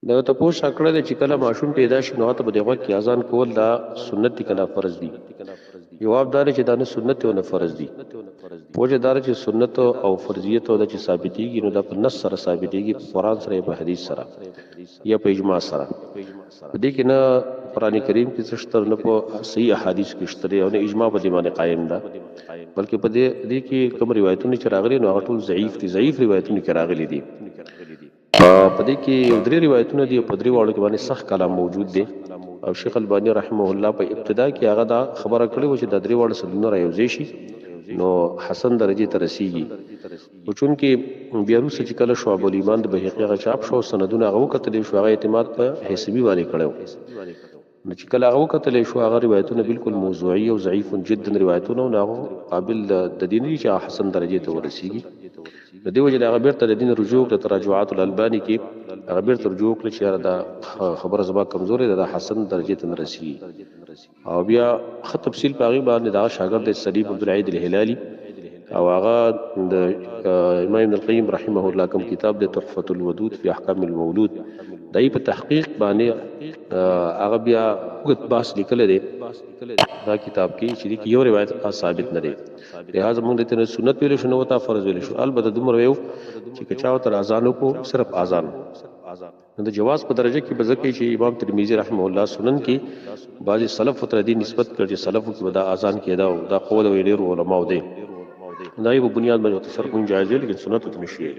دا ته پوښ کړه چې کله ماشوم پیدا شي نو ته به دغه کې اذان کول دا سنت دي کله فرض دي. جواب دار چې دا نه سنت او نه فرض دي. پوجا دار چې سنت او فرضیت او د چې ثابتېږي نو دا په نص سره ثابتېږي، په قران سره په حدیث سره یا په اجماع سره. په دې کې نه قران کریم کې څه شته نه په صحیح احادیث کې شته او نه اجماع په دې باندې قائم ده، بلکې په دې کې کوم روایتونه چې راغلي نو هغه ټول ضعیف دي، ضعیف روایتونه کې راغلي دي. په دې کې یو درې روایتونه دي په درې واړو کې باندې سخت کلام موجود دي او شیخ البانی رحمه الله په ابتدا کې هغه دا خبره کړې و چې د درې واړو سره نه رايوځي شي نو حسن درجه ته رسیږي. او چون کې بیا وروسته چې کله شعب الایمان د بهقي هغه چاپ شو سندونه هغه وکتل شو، هغه اعتماد په حسبي باندې کړو. نو چې کله هغه وکتل شو هغه روایتونه بالکل موضوعي او ضعیف جدا روایتونه او هغه قابل د دین چې حسن درجه ته ورسیږي. د دې وجه هغه بیرته د دین رجوع کړ تراجعات الالبانی کې هغه بیرته رجوع کړ چې دا خبره زما کمزوري ده، د حسن درجه ته رسیږي. او بیا خط تفصیل پاغي باندې دا شاګرد سلیم عبد العید الهلالي او هغه د امام ابن القیم رحمه الله کوم کتاب د تحفة الودود فی احکام المولود دای په تحقیق باندې هغه بیا وګت باس لیکل دي دا کتاب کې چې یو روایت ثابت نه دی. لہذا موږ ته سنت ویل شو نو تا فرض ویل شو. البته دومره ویو چې کچاو تر اذان کو صرف اذان نو د جواز په درجه کې بځکه چې امام ترمذی رحمه الله سنن کې بعضی سلف تر دې نسبت کړي سلف کې ودا اذان کېدا او دا قول ویلو علماء دي دا یو بنیاد باندې تصرف جایز دی لیکن سنت ته نشي.